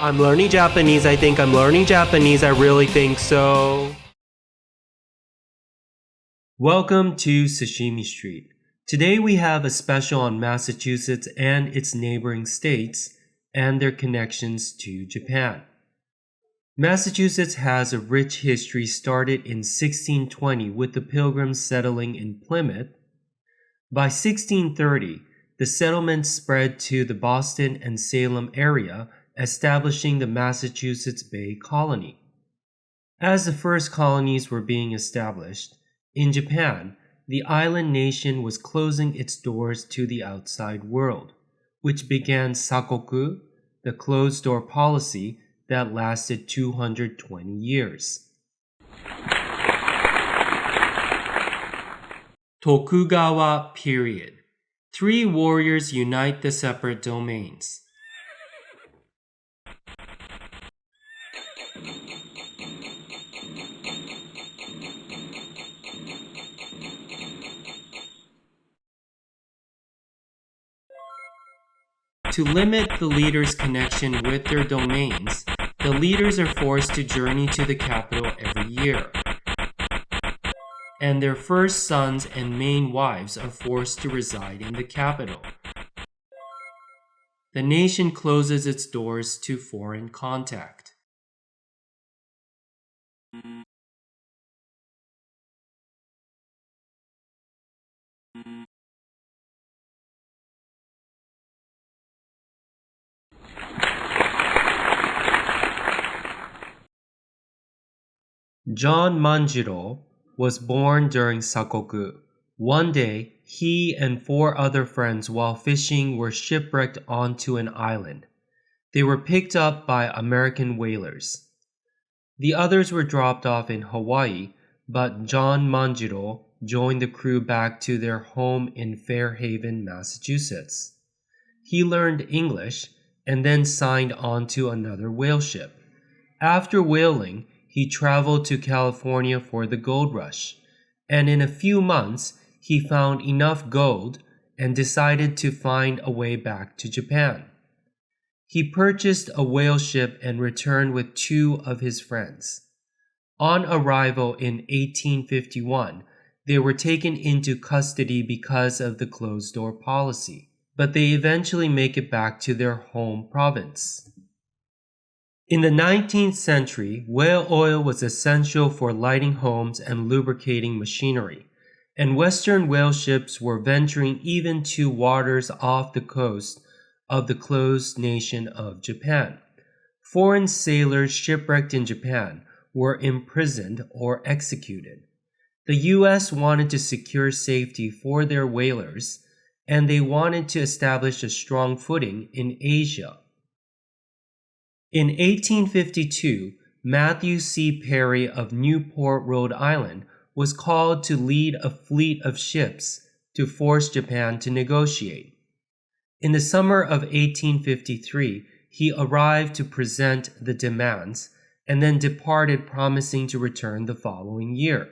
I'm learning Japanese. I think I'm learning Japanese. I really think so. Welcome to Sashimi Street. Today we have a special on Massachusetts and its neighboring states and their connections to Japan. Massachusetts has a rich history started in 1620 with the Pilgrims settling in Plymouth. By 1630, the settlement spread to the Boston and Salem area, establishing the Massachusetts Bay Colony. As the first colonies were being established, in Japan, the island nation was closing its doors to the outside world, which began sakoku, the closed-door policy that lasted 220 years. Tokugawa period. 3 warriors unite the separate domains. To limit the leaders' connection with their domains, the leaders are forced to journey to the capital every year, and their first sons and main wives are forced to reside in the capital. The nation closes its doors to foreign contact. John Manjiro was born during sakoku. One day, he and 4 other friends while fishing were shipwrecked onto an island. They were picked up by American whalers. The others were dropped off in Hawaii, but John Manjiro joined the crew back to their home in Fairhaven, Massachusetts. He learned English and then signed on to another whale ship. After whaling, he traveled to California for the gold rush, and in a few months, he found enough gold and decided to find a way back to Japan. He purchased a whale ship and returned with 2 of his friends. On arrival in 1851, they were taken into custody because of the closed-door policy, but they eventually make it back to their home province. In the 19th century, whale oil was essential for lighting homes and lubricating machinery, and Western whale ships were venturing even to waters off the coast of the closed nation of Japan. Foreign sailors shipwrecked in Japan were imprisoned or executed. The U.S. wanted to secure safety for their whalers, and they wanted to establish a strong footing in Asia. In 1852, Matthew C. Perry of Newport, Rhode Island, was called to lead a fleet of ships to force Japan to negotiate. In the summer of 1853, he arrived to present the demands and then departed, promising to return the following year.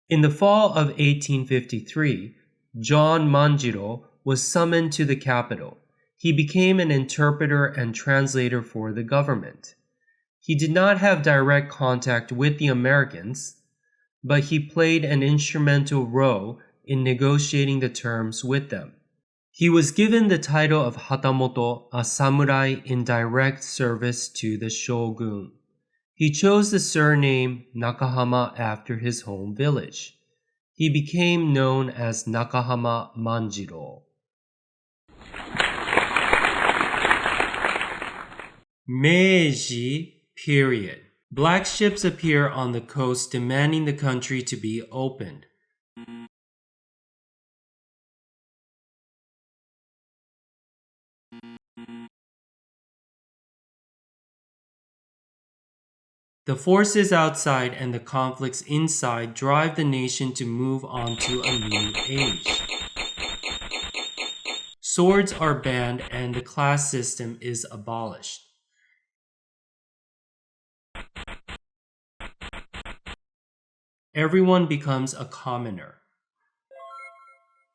In the fall of 1853, John Manjiro was summoned to the capital. He became an interpreter and translator for the government. He did not have direct contact with the Americans, but he played an instrumental role in negotiating the terms with them. He was given the title of Hatamoto, a samurai in direct service to the shogun. He chose the surname Nakahama after his home village. He became known as Nakahama Manjiro. Meiji period. Black ships appear on the coast demanding the country to be opened. The forces outside and the conflicts inside drive the nation to move on to a new age. Swords are banned and the class system is abolished. Everyone becomes a commoner.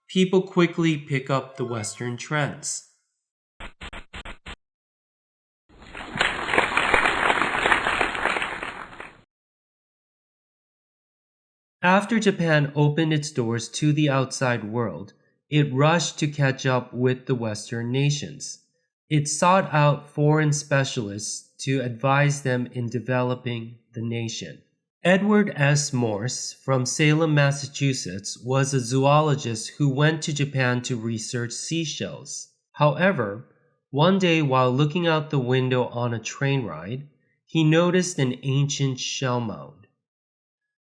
People quickly pick up the Western trends. After Japan opened its doors to the outside world, it rushed to catch up with the Western nations. It sought out foreign specialists to advise them in developing the nation. Edward S. Morse from Salem, Massachusetts, was a zoologist who went to Japan to research seashells. However, one day while looking out the window on a train ride, he noticed an ancient shell mound.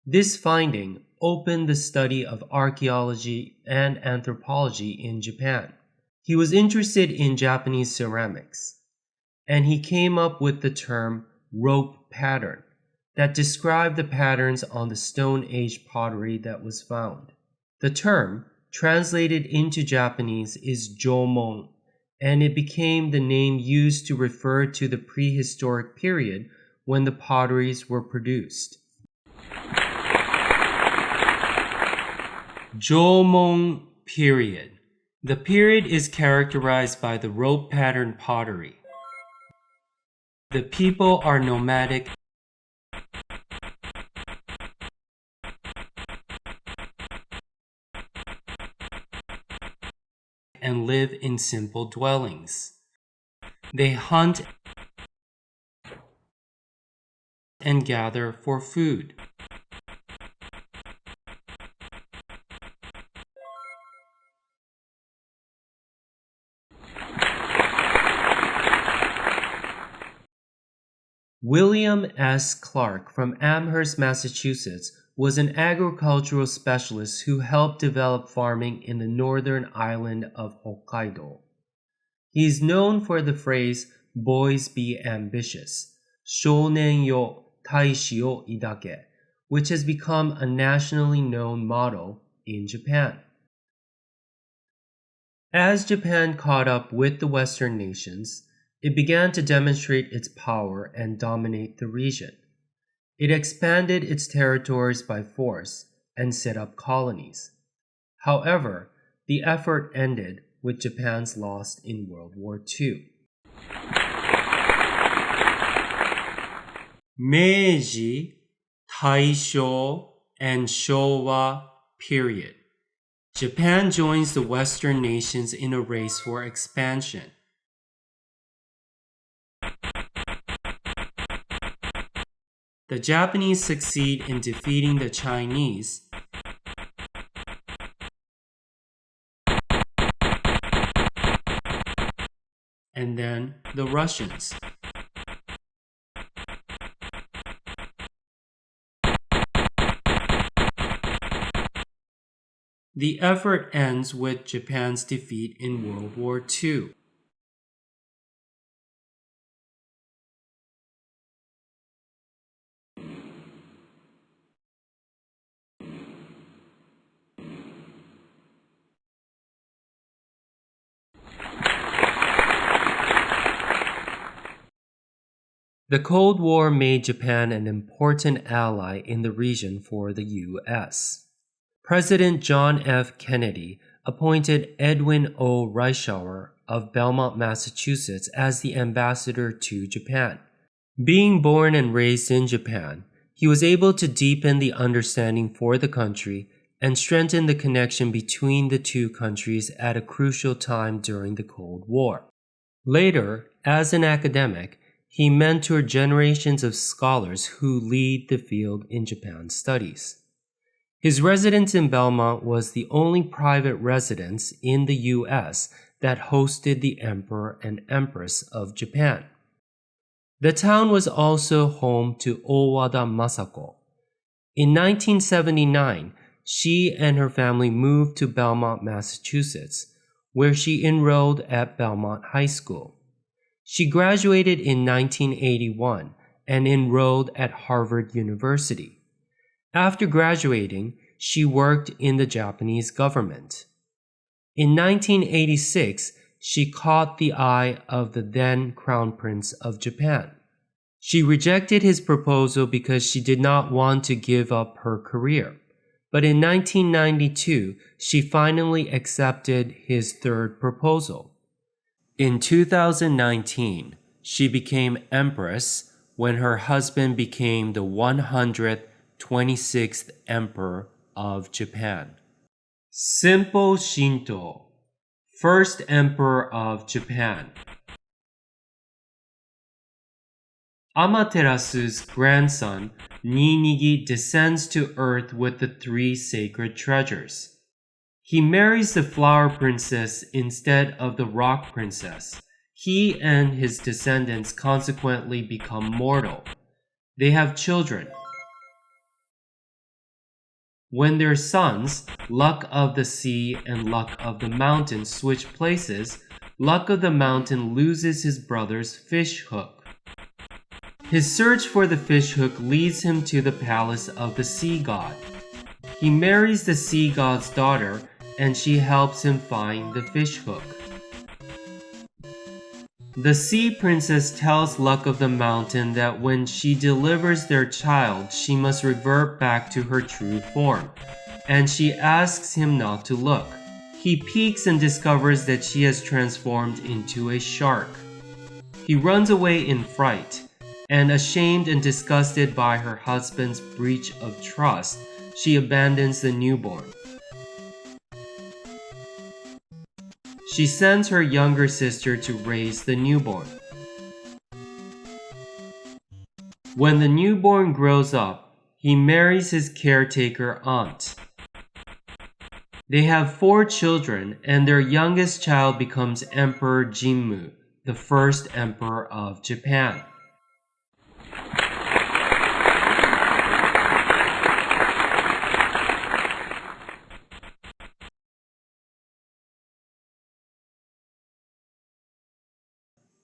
This finding opened the study of archaeology and anthropology in Japan. He was interested in Japanese ceramics, and he came up with the term rope pattern that described the patterns on the Stone Age pottery that was found. The term, translated into Japanese, is jomon, and it became the name used to refer to the prehistoric period when the potteries were produced. Jomon period. The period is characterized by the rope pattern pottery. The people are nomadic and live in simple dwellings. They hunt and gather for food. William S. Clark from Amherst, Massachusetts, was an agricultural specialist who helped develop farming in the northern island of Hokkaido. He is known for the phrase, "Boys be ambitious," "Shounen yo taishi o idake," which has become a nationally known motto in Japan. As Japan caught up with the Western nations, it began to demonstrate its power and dominate the region. It expanded its territories by force and set up colonies. However, the effort ended with Japan's loss in World War II. Meiji, Taisho, and Showa period. Japan joins the Western nations in a race for expansion. The Japanese succeed in defeating the Chinese, and then the Russians. The effort ends with Japan's defeat in World War II. The Cold War made Japan an important ally in the region for the U.S. President John F. Kennedy appointed Edwin O Reilly of Belmont, Massachusetts, as the ambassador to Japan. Being born and raised in Japan, he was able to deepen the understanding for the country and strengthen the connection between the two countries at a crucial time during the Cold War. Later, as an academic, he mentored generations of scholars who lead the field in Japan studies. His residence in Belmont was the only private residence in the U.S. that hosted the Emperor and Empress of Japan. The town was also home to Owada Masako. In 1979, she and her family moved to Belmont, Massachusetts, where she enrolled at Belmont High School. She graduated in 1981 and enrolled at Harvard University. After graduating, she worked in the Japanese government. In 1986, she caught the eye of the then Crown Prince of Japan. She rejected his proposal because she did not want to give up her career. But in 1992, she finally accepted his third proposal. In 2019, she became Empress when her husband became the 100th 26th Emperor of Japan. Simple Shinto, first Emperor of Japan. Amaterasu's grandson, Ninigi, descends to earth with the three sacred treasures. He marries the flower princess instead of the rock princess. He and his descendants consequently become mortal. They have children. When their sons, Luck of the Sea and Luck of the Mountain, switch places, Luck of the Mountain loses his brother's fish hook. His search for the fish hook leads him to the palace of the sea god. He marries the sea god's daughter, and she helps him find the fish hook. The sea princess tells Luck of the Mountain that when she delivers their child, she must revert back to her true form, and she asks him not to look. He peeks and discovers that she has transformed into a shark. He runs away in fright, and ashamed and disgusted by her husband's breach of trust, she abandons the newborn. She sends her younger sister to raise the newborn. When the newborn grows up, he marries his caretaker aunt. They have 4 children, and their youngest child becomes Emperor Jinmu, the first emperor of Japan.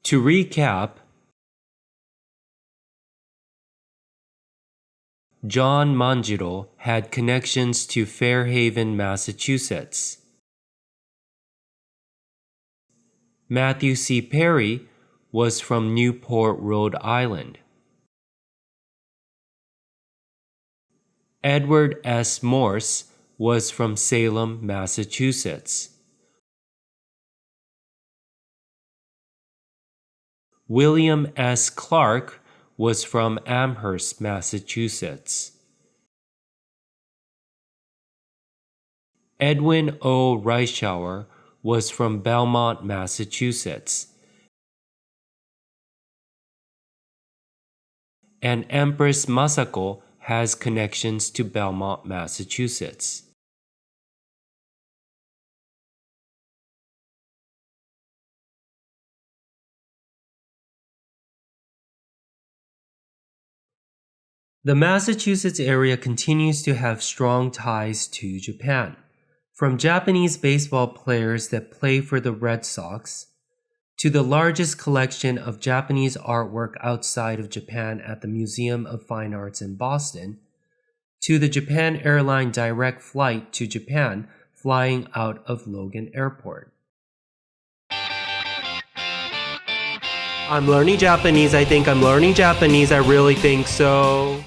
To recap, John Manjiro had connections to Fairhaven, Massachusetts. Matthew C. Perry was from Newport, Rhode Island. Edward S. Morse was from Salem, Massachusetts. William S. Clark was from Amherst, Massachusetts. Edwin O Reilly was from Belmont, Massachusetts. And Empress Masako has connections to Belmont, Massachusetts. The Massachusetts area continues to have strong ties to Japan, from Japanese baseball players that play for the Red Sox, to the largest collection of Japanese artwork outside of Japan at the Museum of Fine Arts in Boston, to the Japan Airline direct flight to Japan flying out of Logan Airport. I'm learning Japanese. I think I'm learning Japanese. I really think so.